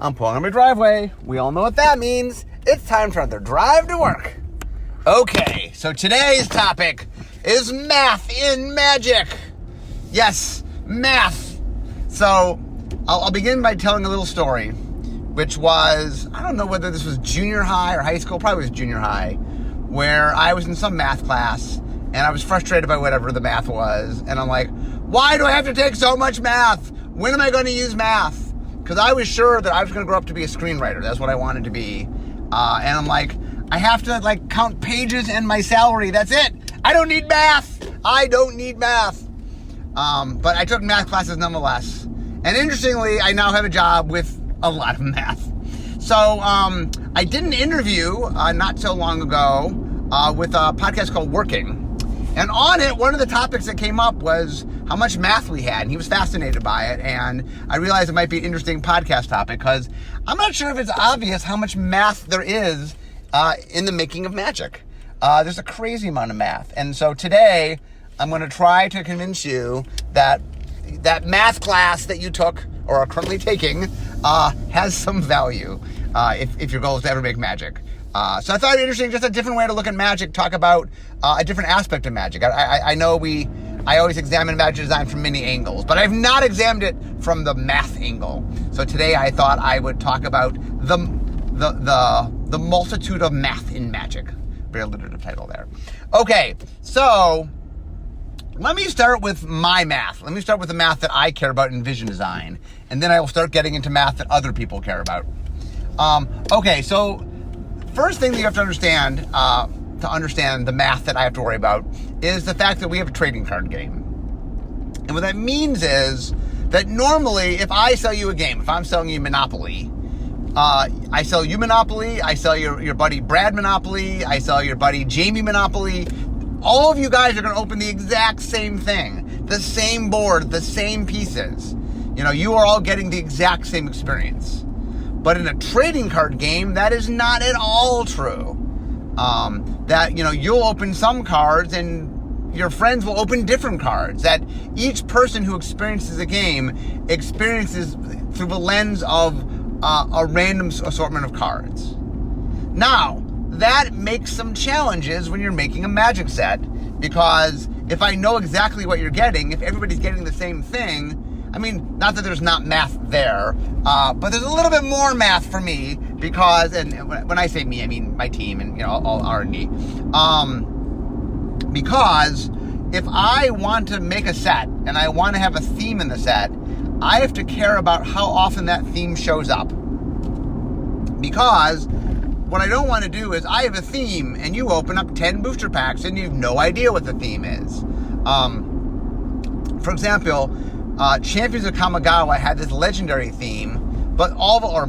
I'm pulling on my driveway. We all know what that means. It's time for another drive to work. Okay, so today's topic is math in Magic. Yes, math. So I'll begin by telling a little story, which was, I don't know whether this was junior high or high school, probably was junior high, where I was in some math class and I was frustrated by whatever the math was. And I'm like, why do I have to take so much math? When am I going to use math? Because I was sure that I was going to grow up to be a screenwriter. That's what I wanted to be. And I'm like, I have to count pages and my salary. That's it. I don't need math. I don't need math. But I took math classes nonetheless. And interestingly, I now have a job with a lot of math. So I did an interview not so long ago with a podcast called Working. And on it, one of the topics that came up was how much math we had. And he was fascinated by it. And I realized it might be an interesting podcast topic because I'm not sure if it's obvious how much math there is in the making of magic. There's a crazy amount of math. And so today, I'm going to try to convince you that that math class that you took or are currently taking has some value if your goal is to ever make magic. So I thought it interesting, just a different way to look at magic, talk about a different aspect of magic. I know I always examine magic design from many angles, but I've not examined it from the math angle. So today I thought I would talk about the multitude of math in magic. Very alliterative title there. Okay, so let me start with my math. Let me start with the math that I care about in vision design, and then I will start getting into math that other people care about. Okay, so first thing that you have to understand the math that I have to worry about is the fact that we have a trading card game. And what that means is that normally if I sell you a game, if I'm selling you Monopoly, I sell you Monopoly, I sell your buddy Brad Monopoly, I sell your buddy Jamie Monopoly, all of you guys are going to open the exact same thing, the same board, the same pieces. You are all getting the exact same experience. But in a trading card game, that is not at all true. You'll open some cards and your friends will open different cards. That each person who experiences a game experiences through the lens of a random assortment of cards. Now, that makes some challenges when you're making a magic set, because if I know exactly what you're getting, if everybody's getting the same thing, not that there's not math there, but there's a little bit more math for me because, and when I say me, I mean my team and, all R&D. Because if I want to make a set and I want to have a theme in the set, I have to care about how often that theme shows up. Because what I don't want to do is I have a theme and you open up 10 booster packs and you have no idea what the theme is. For example, Champions of Kamigawa had this legendary theme, but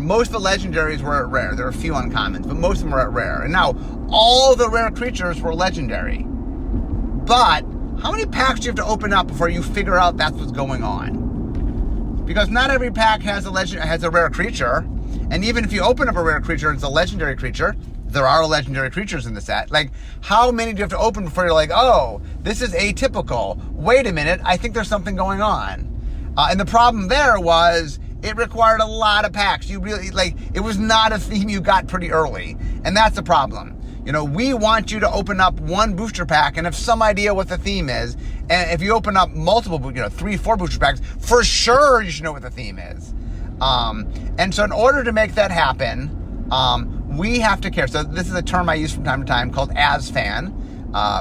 most of the legendaries were at rare. There were a few uncommons, but most of them were at rare. And now all the rare creatures were legendary. But how many packs do you have to open up before you figure out that's what's going on? Because not every pack has a rare creature. And even if you open up a rare creature and it's a legendary creature, there are legendary creatures in the set. How many do you have to open before you're like, oh, this is atypical. Wait a minute, I think there's something going on. And the problem there was it required a lot of packs. You really, it was not a theme you got pretty early. And that's the problem. We want you to open up one booster pack and have some idea what the theme is. And if you open up multiple, 3-4 booster packs, for sure you should know what the theme is. And so in order to make that happen, we have to care. So this is a term I use from time to time called ASFAN.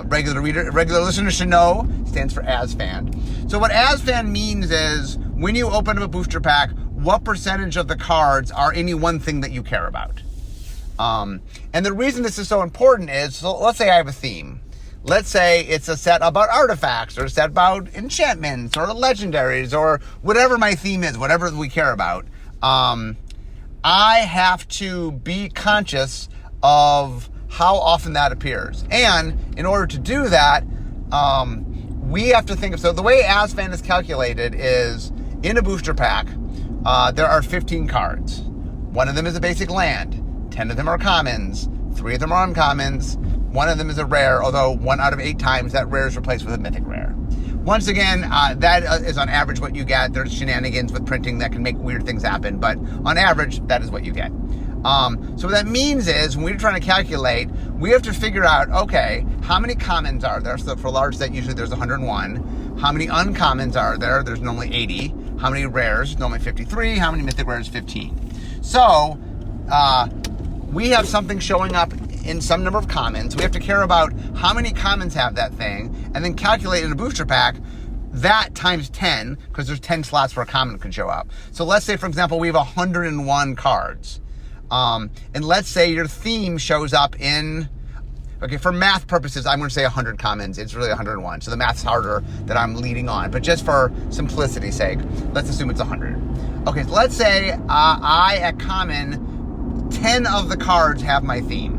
Regular listeners should know, stands for ASFAN. So what ASFAN means is when you open up a booster pack, what percentage of the cards are any one thing that you care about? And the reason this is so important is, so let's say I have a theme. Let's say it's a set about artifacts or a set about enchantments or legendaries or whatever my theme is, whatever we care about. I have to be conscious of how often that appears. And in order to do that, we have to think of, so the way ASFAN is calculated is in a booster pack, there are 15 cards. One of them is a basic land. 10 of them are commons. 3 of them are uncommons. 1 of them is a rare, although 1 out of 8 times that rare is replaced with a mythic rare. once again, that is on average what you get. There's shenanigans with printing that can make weird things happen, but on average, that is what you get. So what that means is, when we're trying to calculate, we have to figure out, okay, how many commons are there? So for a large set, usually there's 101. How many uncommons are there? There's normally 80. How many rares? Normally 53. How many mythic rares? 15. So we have something showing up in some number of commons. We have to care about how many commons have that thing, and then calculate in a booster pack that times 10, because there's 10 slots where a common can show up. So let's say, for example, we have 101 cards. And let's say your theme shows up in, okay, for math purposes, I'm going to say 100 commons. It's really 101. So the math's harder that I'm leading on. But just for simplicity's sake, let's assume it's 100. Okay, so let's say at common, 10 of the cards have my theme.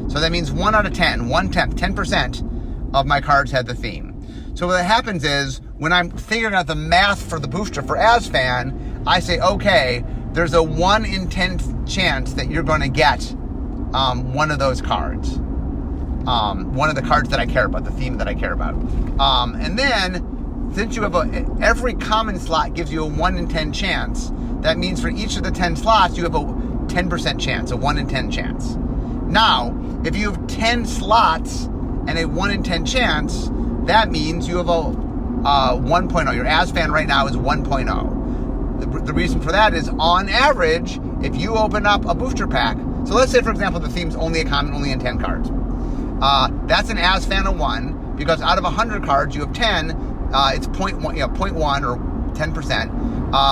So that means 1 out of 10, 1/10, 10% of my cards had the theme. So what happens is, when I'm figuring out the math for the booster for Asfan, I say, okay, there's a 1 in 10 chance that you're going to get one of those cards. One of the cards that I care about, the theme that I care about. And then, since you have every common slot gives you a 1 in 10 chance, that means for each of the 10 slots, you have a 10% chance, a 1 in 10 chance. Now, if you have 10 slots and a 1 in 10 chance, that means you have a 1.0. Your Asfan right now is 1.0. The reason for that is, on average, if you open up a booster pack, so let's say, for example, the theme's only a common, only in 10 cards. That's an Asfan of 1, because out of 100 cards, you have 10, it's 0.1 or 10%.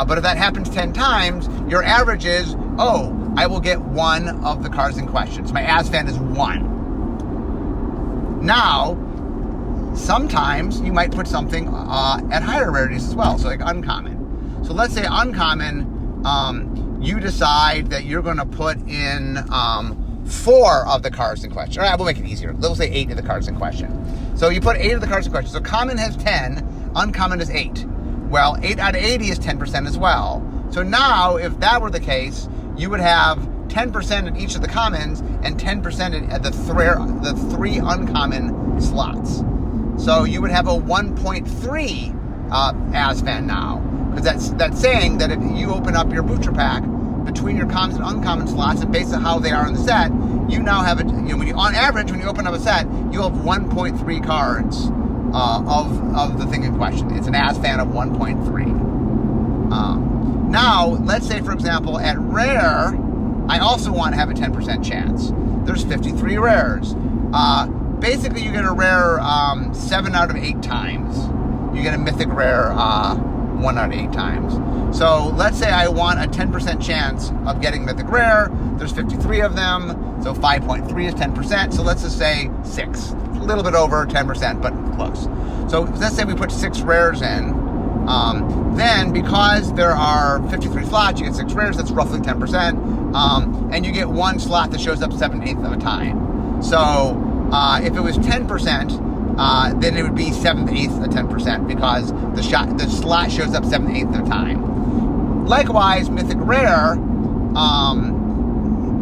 But if that happens 10 times, your average is, I will get 1 of the cards in question. So my Asfan is 1. Now, sometimes you might put something at higher rarities as well, so like uncommon. So let's say uncommon, you decide that you're going to put in 4 of the cards in question. All right, we'll make it easier. We'll say 8 of the cards in question. So you put 8 of the cards in question. So common has 10, uncommon is 8. Well, 8 out of 80 is 10% as well. So now, if that were the case, you would have 10% in each of the commons and 10% at the 3 uncommon slots. So you would have a 1.3 Asfan now. Because that's saying that if you open up your booster pack between your commons and uncommon slots, and based on how they are in the set, you now have on average, when you open up a set, you have 1.3 cards of the thing in question. It's an Asfan of 1.3. Now, let's say, for example, at rare, I also want to have a 10% chance. There's 53 rares. Basically, you get a rare 7 out of 8 times. You get a mythic rare 1 out of 8 times. So let's say I want a 10% chance of getting mythic rare. There's 53 of them, so 5.3 is 10%. So let's just say 6. A little bit over 10%, but close. So let's say we put 6 rares in. Then, because there are 53 slots, you get 6 rares, that's roughly 10%. And you get 1 slot that shows up 7/8 of a time. So if it was 10%, then it would be 7/8 of 10%, because the slot shows up 7/8 of the time. Likewise, mythic rare,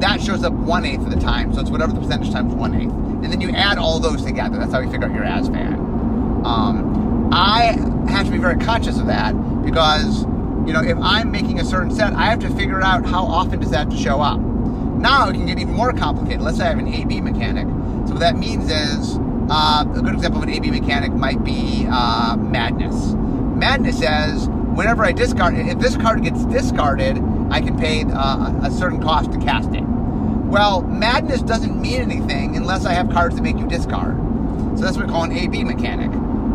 that shows up 1/8 of the time, so it's whatever the percentage times 1/8. And then you add all those together. That's how you figure out your Asfan. I have to be very conscious of that, because if I'm making a certain set, I have to figure out how often does that show up. Now it can get even more complicated. Let's say I have an AB mechanic. So what that means is, a good example of an AB mechanic might be Madness. Madness says, whenever I discard it, if this card gets discarded, I can pay a certain cost to cast it. Well, Madness doesn't mean anything unless I have cards that make you discard. So that's what we call an AB mechanic.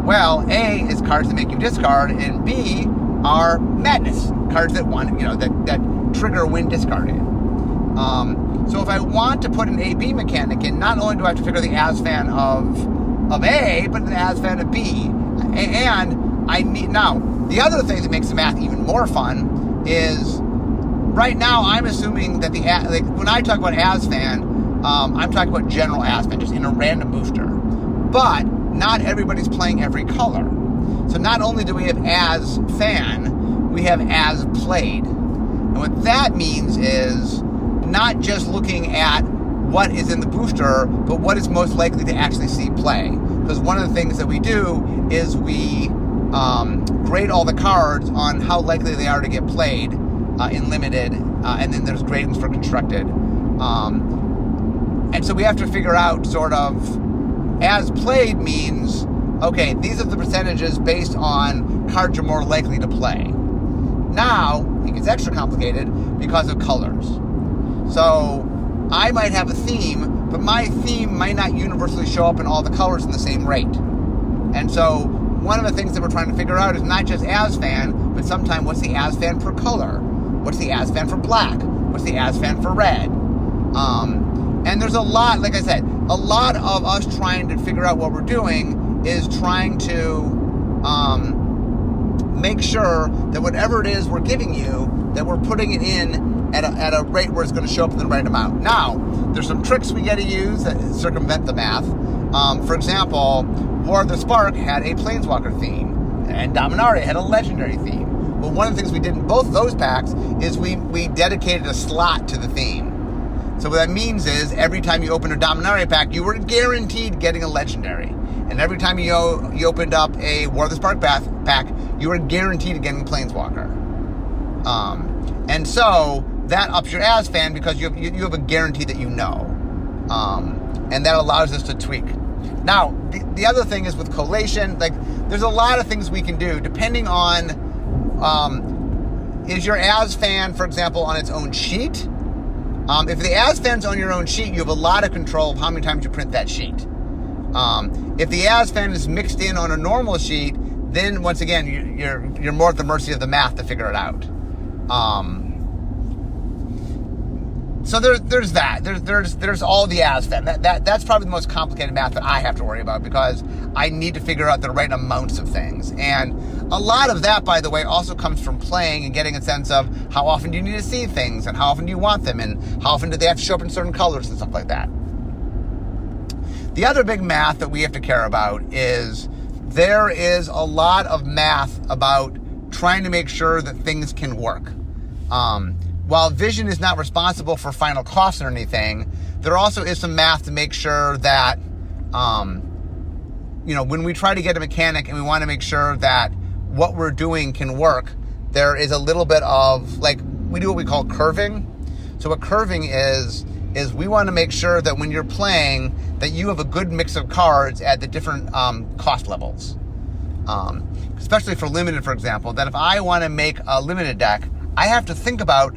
Well, A is cards that make you discard, and B are Madness cards that that trigger when discarded. So if I want to put an AB mechanic in, not only do I have to figure the Asfan of A, but the Asfan of B. And I need, now, the other thing that makes the math even more fun is, right now I'm assuming that when I talk about Asfan, I'm talking about general Asfan, just in a random booster. But not everybody's playing every color. So not only do we have Asfan, we have As played. And what that means is not just looking at what is in the booster, but what is most likely to actually see play. Because one of the things that we do is we grade all the cards on how likely they are to get played in limited, and then there's gradings for constructed. And so we have to figure out sort of, as played means, okay, these are the percentages based on cards you're more likely to play. Now, it gets extra complicated because of colors. So, I might have a theme, but my theme might not universally show up in all the colors in the same rate. And so, one of the things that we're trying to figure out is not just ASFAN, but sometimes what's the ASFAN for color? What's the ASFAN for black? What's the ASFAN for red? And there's a lot, like I said, a lot of us trying to figure out what we're doing is trying to make sure that whatever it is we're giving you, that we're putting it in at a rate where it's going to show up in the right amount. Now, there's some tricks we got to use that circumvent the math. For example, War of the Spark had a Planeswalker theme, and Dominaria had a Legendary theme. Well, one of the things we did in both of those packs is we dedicated a slot to the theme. So what that means is every time you opened a Dominaria pack, you were guaranteed getting a Legendary. And every time you opened up a War of the Spark pack, you were guaranteed getting a Planeswalker. And so that ups your ASFAN because you have a guarantee that you know. And that allows us to tweak. Now, the other thing is with collation, like there's a lot of things we can do depending on, is your ASFAN, for example, on its own sheet? If the ASFAN's on your own sheet, you have a lot of control of how many times you print that sheet. If the ASFAN is mixed in on a normal sheet, then once again, you're more at the mercy of the math to figure it out. So there's that. There's all the ASFAN. That's probably the most complicated math that I have to worry about because I need to figure out the right amounts of things. And a lot of that, by the way, also comes from playing and getting a sense of how often do you need to see things and how often do you want them and how often do they have to show up in certain colors and stuff like that. The other big math that we have to care about is there is a lot of math about trying to make sure that things can work. While Vision is not responsible for final costs or anything, there also is some math to make sure that, when we try to get a mechanic and we want to make sure that what we're doing can work, there is a little bit of, we do what we call curving. So what curving is we want to make sure that when you're playing, that you have a good mix of cards at the different cost levels. Especially for limited, for example, that if I want to make a limited deck, I have to think about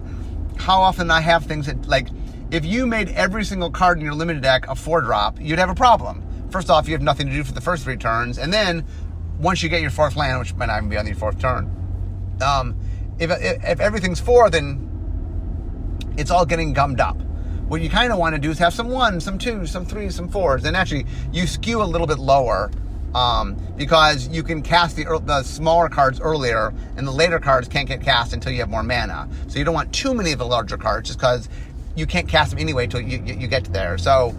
how often I have things that, if you made every single card in your limited deck a 4-drop, you'd have a problem. First off, you have nothing to do for the first 3 turns, and then once you get your 4th land, which might not even be on your 4th turn, if everything's 4, then it's all getting gummed up. What you kind of want to do is have some 1s, some 2s, some 3s, some 4s, and actually you skew a little bit lower because you can cast the smaller cards earlier, and the later cards can't get cast until you have more mana. So you don't want too many of the larger cards just because you can't cast them anyway until you get to there. So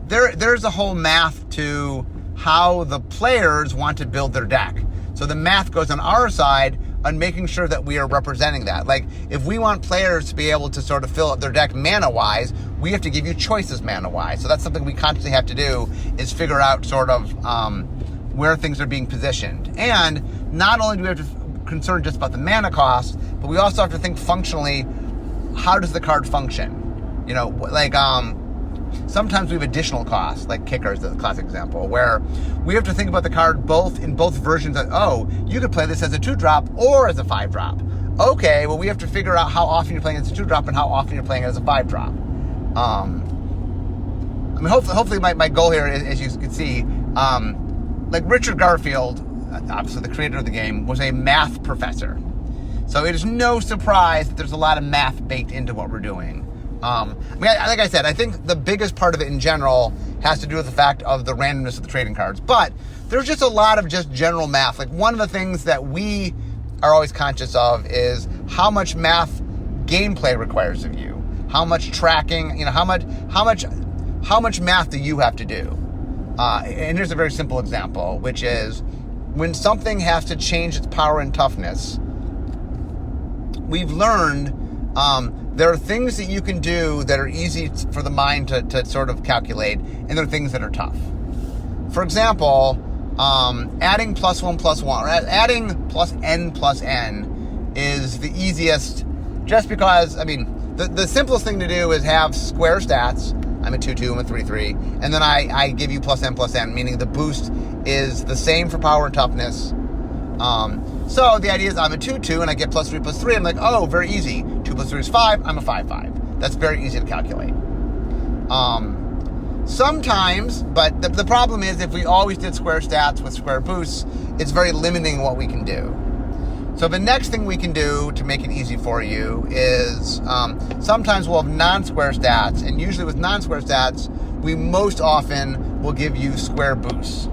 there's a whole math to how the players want to build their deck. So the math goes on our side on making sure that we are representing that. If we want players to be able to sort of fill up their deck mana-wise, we have to give you choices mana-wise. So that's something we constantly have to do, is figure out sort of where things are being positioned. And not only do we have to concern just about the mana cost, but we also have to think functionally, how does the card function? Sometimes we have additional costs, like Kickers, the classic example, where we have to think about the card in both versions of, you could play this as a 2-drop or as a 5-drop. Okay, well, we have to figure out how often you're playing as a 2-drop and how often you're playing as a 5-drop. Hopefully my goal here, as you can see, Richard Garfield, obviously the creator of the game, was a math professor. So it is no surprise that there's a lot of math baked into what we're doing. Like I said, I think the biggest part of it in general has to do with the fact of the randomness of the trading cards. But there's just a lot of just general math. One of the things that we are always conscious of is how much math gameplay requires of you. How much tracking, how much math do you have to do? And here's a very simple example, which is when something has to change its power and toughness, we've learned there are things that you can do that are easy for the mind to sort of calculate, and there are things that are tough. For example, adding +1+1, or adding +n is the easiest, just because, I mean, the simplest thing to do is have square stats. I'm a 2-2, I'm a 3-3, and then I give you +n, meaning the boost is the same for power and toughness. So the idea is I'm a 2-2 and I get +3+3. I'm like, oh, very easy. 2 + 3 is 5. I'm a 5-5. That's very easy to calculate. Sometimes, but the problem is if we always did square stats with square boosts, it's very limiting what we can do. So the next thing we can do to make it easy for you is sometimes we'll have non-square stats, and usually with non-square stats, we most often will give you square boosts.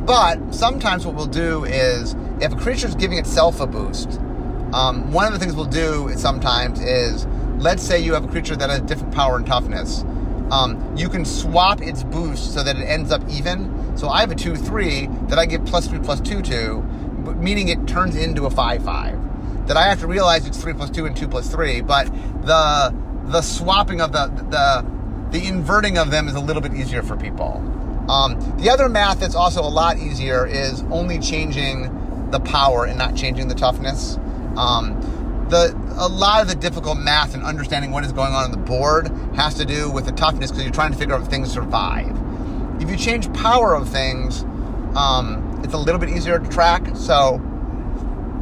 But sometimes what we'll do is, if a creature is giving itself a boost, one of the things we'll do sometimes is, let's say you have a creature that has different power and toughness. You can swap its boost so that it ends up even. So I have a 2-3 that I give +3+2 to, meaning it turns into a 5-5. That I have to realize it's 3+2 and 2+3, but the swapping of the inverting of them is a little bit easier for people. The other math that's also a lot easier is only changing the power and not changing the toughness. A lot of the difficult math and understanding what is going on the board has to do with the toughness, because you're trying to figure out if things survive. If you change power of things, it's a little bit easier to track. So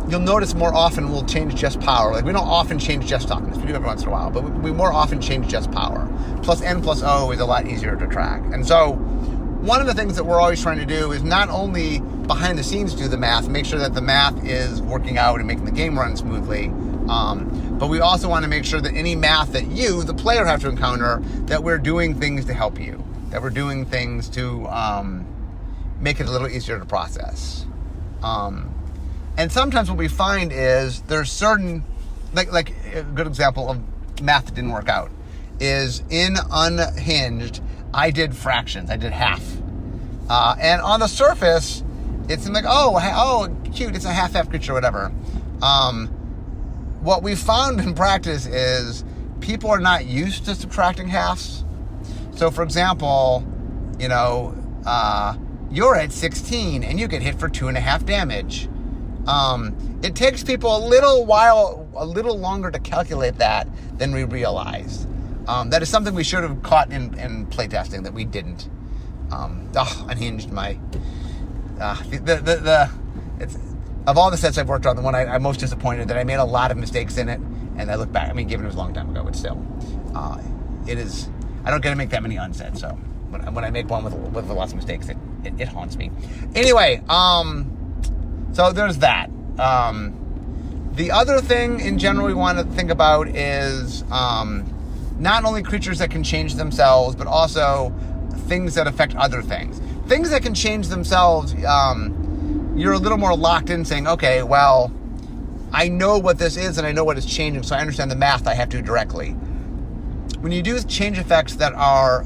you'll notice more often we'll change just power. Like, we don't often change just toughness. We do every once in a while, but we more often change just power. +n+o is a lot easier to track. And so one of the things that we're always trying to do is not only behind the scenes do the math, make sure that the math is working out and making the game run smoothly, but we also want to make sure that any math that you, the player, have to encounter, that we're doing things to help you, that we're doing things to make it a little easier to process. And sometimes what we find is there's certain, like a good example of math that didn't work out is in Unhinged, I did fractions. I did half. And on the surface, it seemed like, oh, cute, it's a half creature or whatever. What we found in practice is people are not used to subtracting halves. So, for example, you're at 16 and you get hit for 2.5 damage. It takes people a little longer to calculate that than we realized. That is something we should have caught in playtesting that we didn't. Unhinged, it's, of all the sets I've worked on, the one I'm most disappointed that I made a lot of mistakes in it, and I look back, given it was a long time ago, but still, it is, I don't get to make that many unsets, so when I make one with lots of mistakes, it haunts me. Anyway, so there's that. The other thing in general we want to think about is not only creatures that can change themselves, but also things that affect other things. Things that can change themselves, you're a little more locked in saying, okay, well, I know what this is and I know what is changing, so I understand the math I have to do directly. When you do change effects that are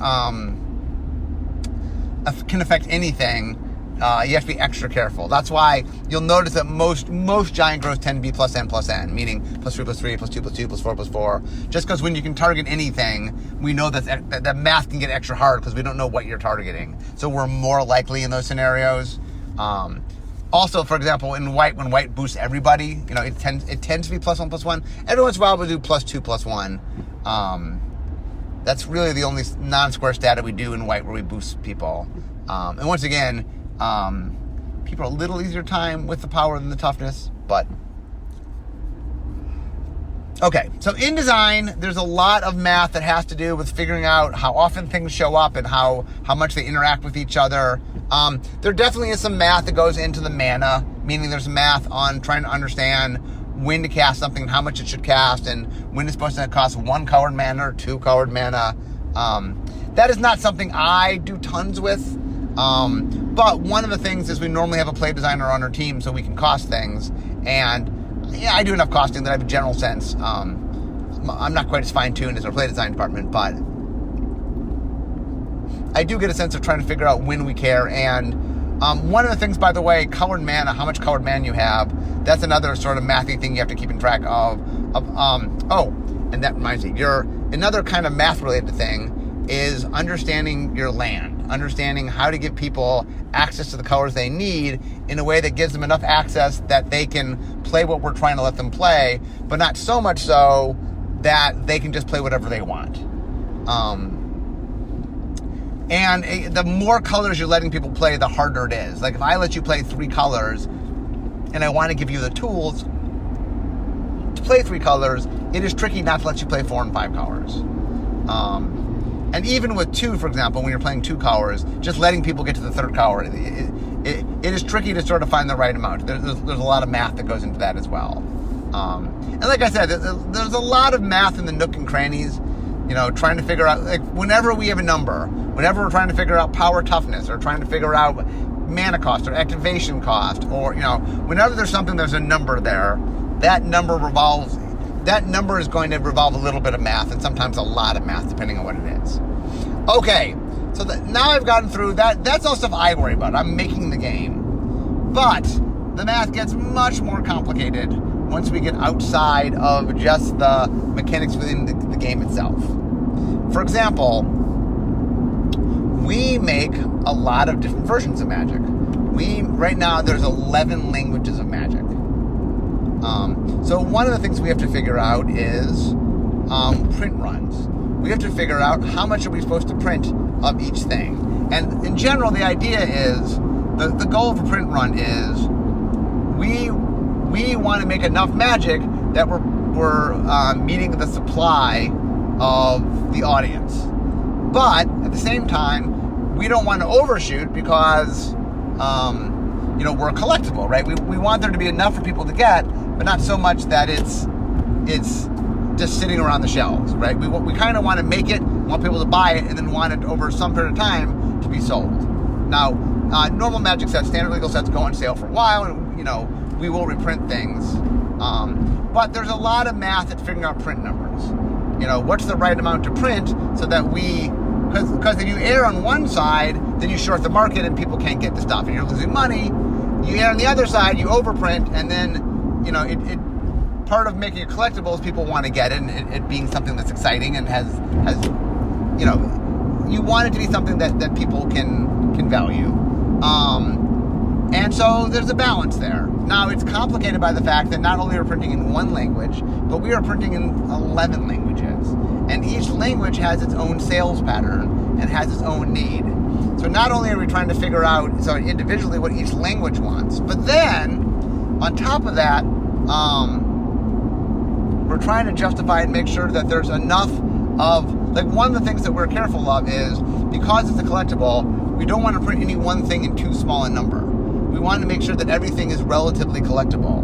can affect anything, you have to be extra careful. That's why you'll notice that most giant growths tend to be +n+n, meaning +3+3, +2+2, +4+4. Just because when you can target anything, we know that math can get extra hard because we don't know what you're targeting. So we're more likely in those scenarios. Also, for example, in white, when white boosts everybody, it tends to be +1+1. Every once in a while we'll do +2+1. That's really the only non-square stat that we do in white where we boost people. And once again, people are a little easier time with the power than the toughness, but okay. So in design, there's a lot of math that has to do with figuring out how often things show up and how much they interact with each other. There definitely is some math that goes into the mana, meaning there's math on trying to understand when to cast something and how much it should cast, and when it's supposed to cost 1 colored mana or 2 colored mana. That is not something I do tons with. But one of the things is we normally have a play designer on our team so we can cost things. And yeah, I do enough costing that I have a general sense. I'm not quite as fine-tuned as our play design department, but I do get a sense of trying to figure out when we care. And one of the things, by the way, colored mana, how much colored mana you have, that's another sort of mathy thing you have to keep in track of. And that reminds me, another kind of math-related thing is understanding your land. understanding how to give people access to the colors they need in a way that gives them enough access that they can play what we're trying to let them play, but not so much so that they can just play whatever they want. And the more colors you're letting people play, the harder it is. Like if I let you play 3 colors and I want to give you the tools to play 3 colors, it is tricky not to let you play 4 and 5 colors. And even with 2, for example, when you're playing 2 colors, just letting people get to the 3rd color, it is tricky to sort of find the right amount. There's a lot of math that goes into that as well. And like I said, there's a lot of math in the nook and crannies, trying to figure out, like whenever we have a number, whenever we're trying to figure out power toughness or trying to figure out mana cost or activation cost, or, whenever there's something, there's a number there, that number is going to revolve a little bit of math and sometimes a lot of math depending on what it is. Okay, so now I've gotten through that. That's all stuff I worry about. I'm making the game. But the math gets much more complicated once we get outside of just the mechanics within the game itself. For example, we make a lot of different versions of Magic. Right now, there's 11 languages of Magic. So one of the things we have to figure out is print runs. We have to figure out how much are we supposed to print of each thing. And in general, the idea is, the goal of a print run is, we want to make enough Magic that we're meeting the supply of the audience. But at the same time, we don't want to overshoot because, we're a collectible, right? We want there to be enough for people to get, but not so much that it's just sitting around the shelves, right? We kind of want to make it, want people to buy it, and then want it over some period of time to be sold. Now, normal Magic sets, standard legal sets go on sale for a while, and, we will reprint things. But there's a lot of math at figuring out print numbers. What's the right amount to print so that because if you err on one side, then you short the market and people can't get the stuff and you're losing money. You err on the other side, you overprint, and then, part of making a collectible is people want to get it, and it being something that's exciting and has you want it to be something that people can value. And so there's a balance there. Now, it's complicated by the fact that not only are we printing in one language, but we are printing in 11 languages. And each language has its own sales pattern and has its own need. So not only are we trying to figure out individually what each language wants, but then, on top of that, we're trying to justify and make sure that there's enough of, like, one of the things that we're careful of is, because it's a collectible, we don't want to print any one thing in too small a number. We want to make sure that everything is relatively collectible.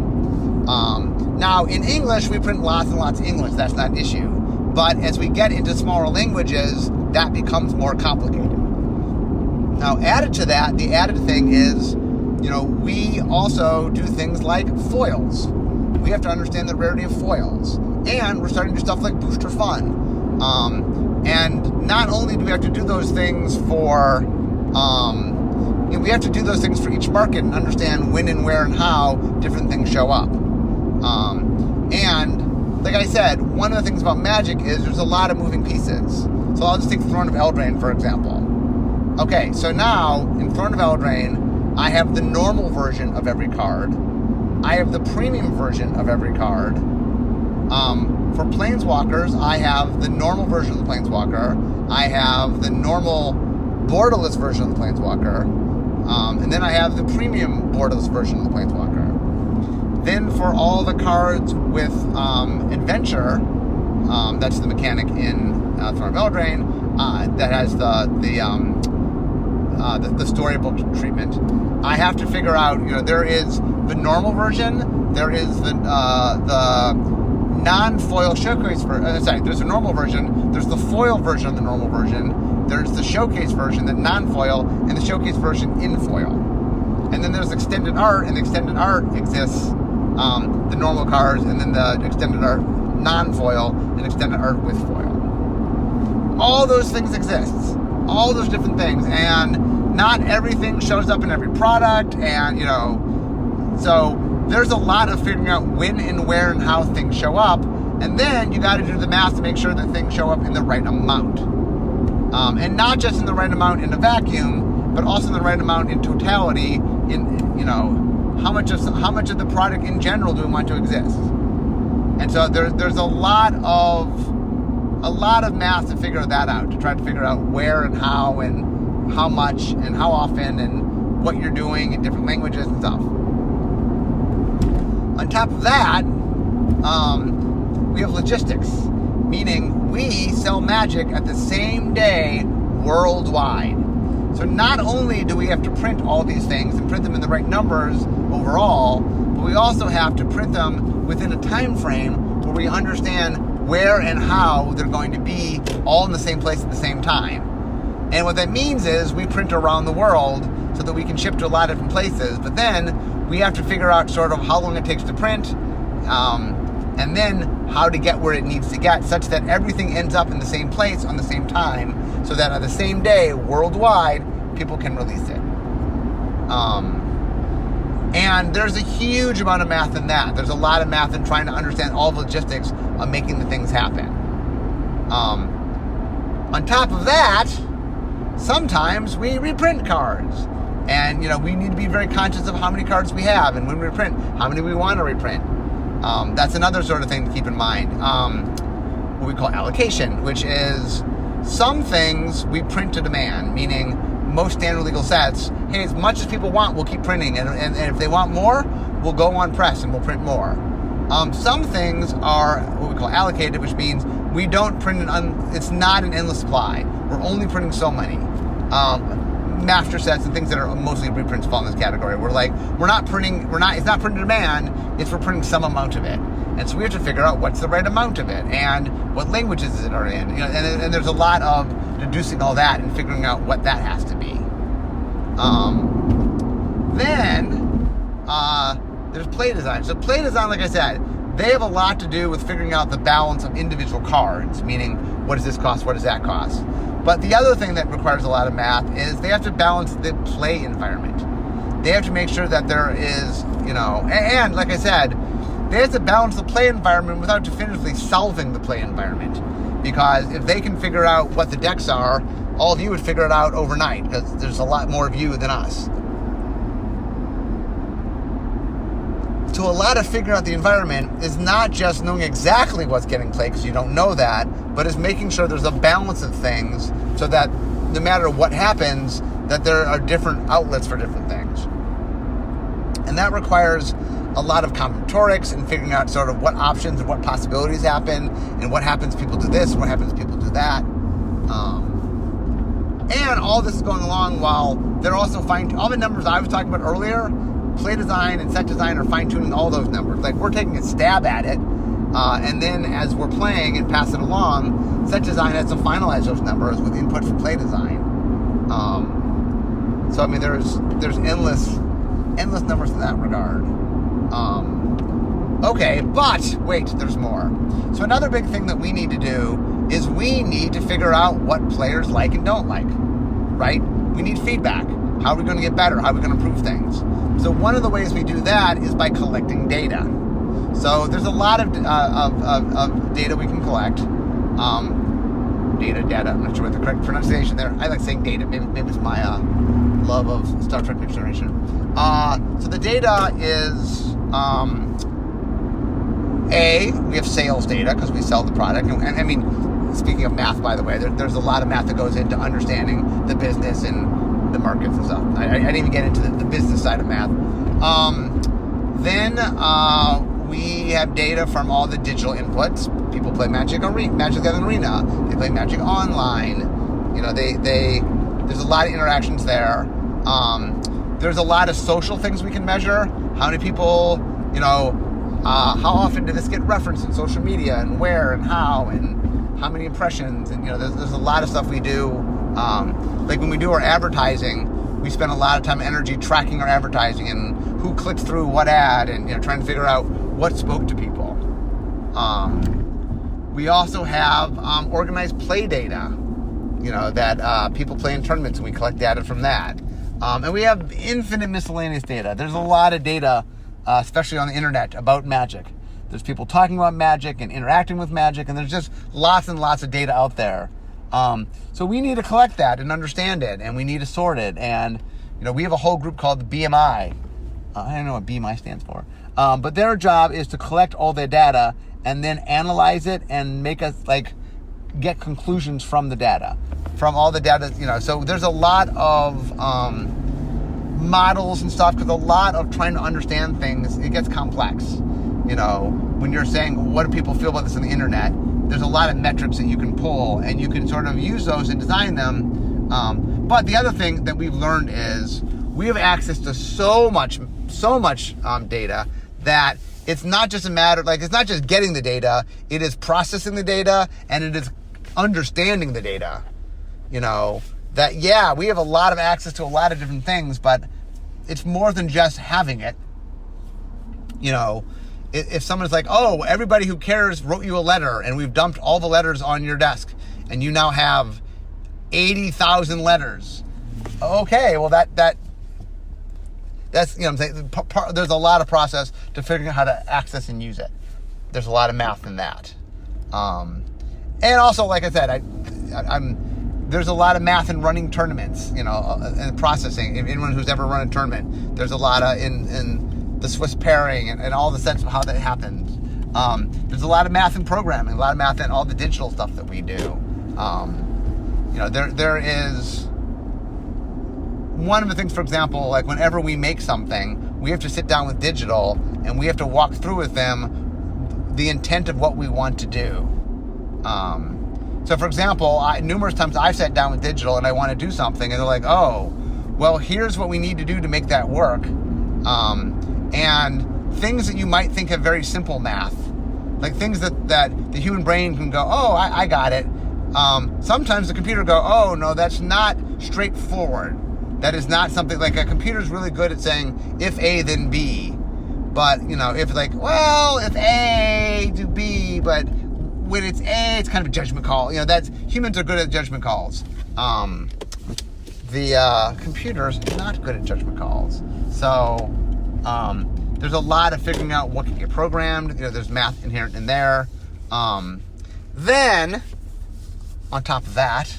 Now, in English, we print lots and lots of English. That's not an issue. But as we get into smaller languages, that becomes more complicated. Now, added to that, the added thing is, we also do things like foils. We have to understand the rarity of foils. And we're starting to do stuff like Booster Fun. And not only do we have to do those things for... we have to do those things for each market and understand when and where and how different things show up. And, like I said, one of the things about Magic is there's a lot of moving pieces. So I'll just take Throne of Eldraine, for example. Okay, so now, in Throne of Eldraine, I have the normal version of every card. I have the premium version of every card. For Planeswalkers, I have the normal version of the Planeswalker. I have the normal borderless version of the Planeswalker. And then I have the premium borderless version of the Planeswalker. Then for all the cards with Adventure, that's the mechanic in Throne of Eldraine, that has the storybook treatment. I have to figure out, there is the normal version, there is the non-foil showcase version. There's a normal version, there's the foil version of the normal version, there's the showcase version, the non-foil, and the showcase version in foil. And then there's extended art, and the extended art exists, the normal cards, and then the extended art non-foil, and extended art with foil. All those things exist. All those different things. And not everything shows up in every product, and, so there's a lot of figuring out when and where and how things show up, and then you got to do the math to make sure that things show up in the right amount. And not just in the right amount in a vacuum, but also in the right amount in totality. In, you know, how much of the product in general do we want to exist? And so there's a lot of math to figure that out, to try to figure out where and how much and how often and what you're doing in different languages and stuff. On top of that, we have logistics, meaning we sell magic at the same day worldwide. So not only do we have to print all these things and print them in the right numbers overall, but we also have to print them within a time frame where we understand where and how they're going to be all in the same place at the same time. And what that means is we print around the world so that we can ship to a lot of different places, but then we have to figure out sort of how long it takes to print, and then how to get where it needs to get, such that everything ends up in the same place on the same time, so that on the same day, worldwide, people can release it. And there's a huge amount of math in that. There's a lot of math in trying to understand all the logistics of making the things happen. On top of that, sometimes we reprint cards. And, you know, we need to be very conscious of how many cards we have, and when we reprint, how many we want to reprint. That's another sort of thing to keep in mind. What we call allocation, which is some things we print to demand, meaning most standard legal sets, hey, as much as people want, we'll keep printing, and if they want more, we'll go on press and we'll print more. Some things are what we call allocated, which means we don't print it's not an endless supply. We're only printing so many. Master sets and things that are mostly reprints fall in this category. It's not printing to demand, we're printing some amount of it. And so we have to figure out what's the right amount of it and what languages it are in. You know, and there's a lot of deducing all that and figuring out what that has to be. There's play design. So play design, like I said, they have a lot to do with figuring out the balance of individual cards, meaning what does this cost, what does that cost. But the other thing that requires a lot of math is they have to balance the play environment. They have to make sure that there is, you know, and like I said, they have to balance the play environment without definitively solving the play environment. Because if they can figure out what the decks are, all of you would figure it out overnight, because there's a lot more of you than us. So a lot of figuring out the environment is not just knowing exactly what's getting played, because you don't know that, but is making sure there's a balance of things so that no matter what happens, that there are different outlets for different things. And that requires a lot of combinatorics and figuring out sort of what options and what possibilities happen and what happens if people do this and what happens if people do that. And all this is going along while they're also all the numbers I was talking about earlier, play design and set design are fine-tuning all those numbers. Like, we're taking a stab at it, and then as we're playing and pass it along, set design has to finalize those numbers with input from play design. So I mean, there's endless numbers in that regard. Okay, but wait, there's more. So another big thing that we need to do is we need to figure out what players like and don't like, right? We need feedback. How are we going to get better? How are we going to improve things? So one of the ways we do that is by collecting data. So there's a lot of data we can collect. Data. I'm not sure what the correct pronunciation there. I like saying data. Maybe it's my love of Star Trek Next Generation. So the data is we have sales data because we sell the product, and I mean, speaking of math, by the way, there's a lot of math that goes into understanding the business and the markets and stuff. I didn't even get into the business side of math. Then we have data from all the digital inputs. People play Magic the Gathering Arena. They play Magic Online. You know, there's a lot of interactions there. There's a lot of social things we can measure. How many people, you know, how often did this get referenced in social media, and where and how many impressions, and, you know, there's a lot of stuff we do. Like when we do our advertising, we spend a lot of time and energy tracking our advertising and who clicks through what ad, and, you know, trying to figure out what spoke to people. We also have organized play data, you know, that people play in tournaments, and we collect data from that. And we have infinite miscellaneous data. There's a lot of data, especially on the internet, about Magic. There's people talking about Magic and interacting with Magic, and there's just lots and lots of data out there. So we need to collect that and understand it, and we need to sort it. And we have a whole group called the BMI. I don't know what BMI stands for, but their job is to collect all their data and then analyze it and make us get conclusions from the data, from all the data. So there's a lot of models and stuff, because a lot of trying to understand things, it gets complex. When you're saying, what do people feel about this on the internet, there's a lot of metrics that you can pull, and you can sort of use those and design them. But the other thing that we've learned is we have access to so much data that it's not just a matter, it's not just getting the data, it is processing the data, and it is understanding the data. That, we have a lot of access to a lot of different things, but it's more than just having it. If someone's like, oh, everybody who cares wrote you a letter, and we've dumped all the letters on your desk, and you now have 80,000 letters. Okay, well that's I'm saying, there's a lot of process to figuring out how to access and use it. There's a lot of math in that. And also, like I said, there's a lot of math in running tournaments, and processing. Anyone who's ever run a tournament, there's a lot of in the Swiss pairing and all the sense of how that happens. There's a lot of math in programming, a lot of math in all the digital stuff that we do. There is one of the things, for example, whenever we make something, we have to sit down with digital and we have to walk through with them the intent of what we want to do. So, for example, numerous times I've sat down with digital and I want to do something, and they're like, oh, well, here's what we need to do to make that work. And things that you might think of very simple math, like things that the human brain can go, oh, I got it. Sometimes the computer go, oh, no, that's not straightforward. That is not something, a computer's really good at saying, if A, then B. But, if if A, do B, but when it's A, it's kind of a judgment call. Humans are good at judgment calls. The computer's not good at judgment calls. So, there's a lot of figuring out what can get programmed. There's math inherent in there. Then, on top of that,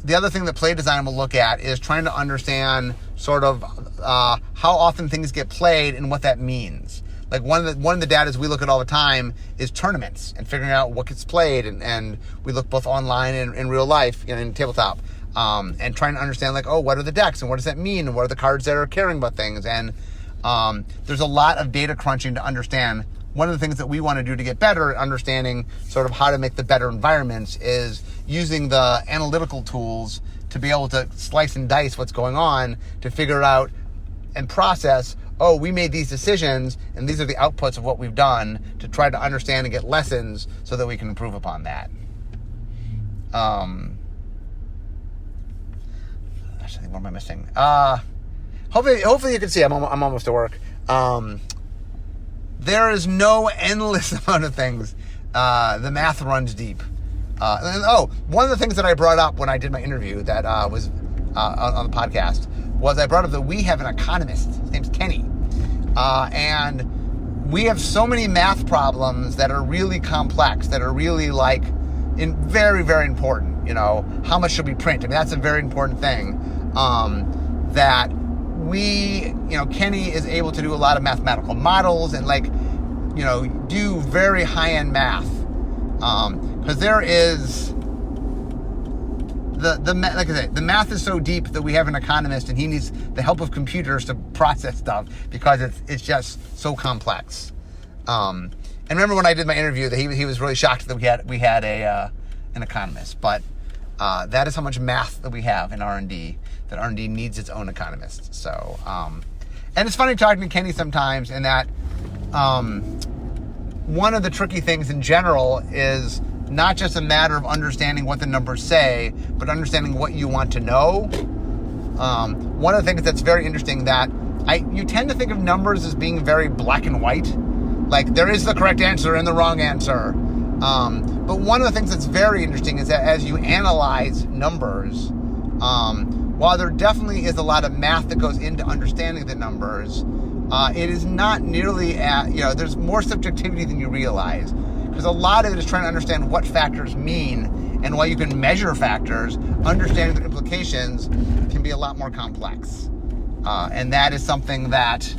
the other thing that play design will look at is trying to understand sort of how often things get played and what that means. One of the data we look at all the time is tournaments and figuring out what gets played, and we look both online and in real life, in tabletop, and trying to understand what are the decks and what does that mean, and what are the cards that are caring about things. And there's a lot of data crunching to understand. One of the things that we want to do to get better at understanding sort of how to make the better environments is using the analytical tools to be able to slice and dice what's going on, to figure out and process, oh, we made these decisions and these are the outputs of what we've done, to try to understand and get lessons so that we can improve upon that. Actually, what am I missing? Hopefully you can see I'm almost to work. There is no endless amount of things. The math runs deep. One of the things that I brought up when I did my interview that was on the podcast was I brought up that we have an economist. His name's Kenny. And we have so many math problems that are really complex, that are really very, very important. How much should we print? I mean, that's a very important thing. That we, Kenny is able to do a lot of mathematical models and do very high-end math. Because there is like I said, the math is so deep that we have an economist and he needs the help of computers to process stuff because it's just so complex. And remember when I did my interview that he was really shocked that we had an economist, but that is how much math that we have in R&D, that R&D needs its own economist. So, and it's funny talking to Kenny sometimes, in that one of the tricky things in general is not just a matter of understanding what the numbers say, but understanding what you want to know. One of the things that's very interesting that you tend to think of numbers as being very black and white. Like there is the correct answer and the wrong answer. But one of the things that's very interesting is that as you analyze numbers, while there definitely is a lot of math that goes into understanding the numbers, it is not nearly there's more subjectivity than you realize. Because a lot of it is trying to understand what factors mean And while you can measure factors, understanding the implications can be a lot more complex. And that is something that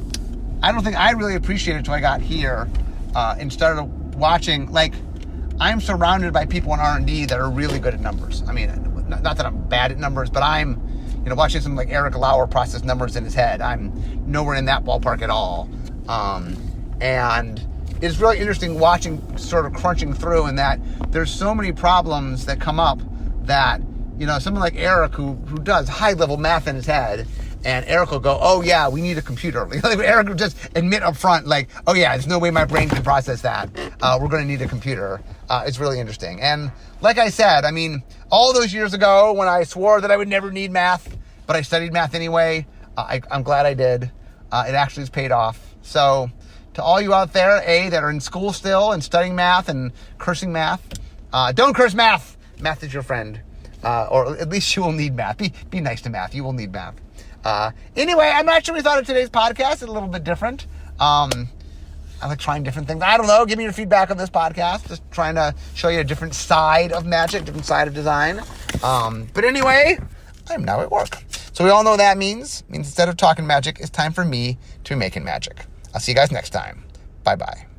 I don't think I really appreciated until I got here and started watching. Like, I'm surrounded by people in R&D that are really good at numbers. I mean, not that I'm bad at numbers, but I'm, watching something like Eric Lauer process numbers in his head. I'm nowhere in that ballpark at all. And it's really interesting watching, sort of crunching through, in that there's so many problems that come up that, someone like Eric who does high-level math in his head, and Eric will go, oh yeah, we need a computer. Eric will just admit up front, like, oh yeah, there's no way my brain can process that. We're going to need a computer. It's really interesting. And like I said, I mean, all those years ago when I swore that I would never need math, but I studied math anyway, I'm glad I did. It actually has paid off. So to all you out there, that are in school still and studying math and cursing math, don't curse math. Math is your friend. Or at least you will need math. Be nice to math. You will need math. Anyway, I'm not sure we thought of today's podcast. It's a little bit different. I like trying different things. I don't know. Give me your feedback on this podcast. Just trying to show you a different side of magic, different side of design. But anyway, I'm now at work. So we all know what that means. It means instead of talking magic, it's time for me to be making magic. I'll see you guys next time. Bye-bye.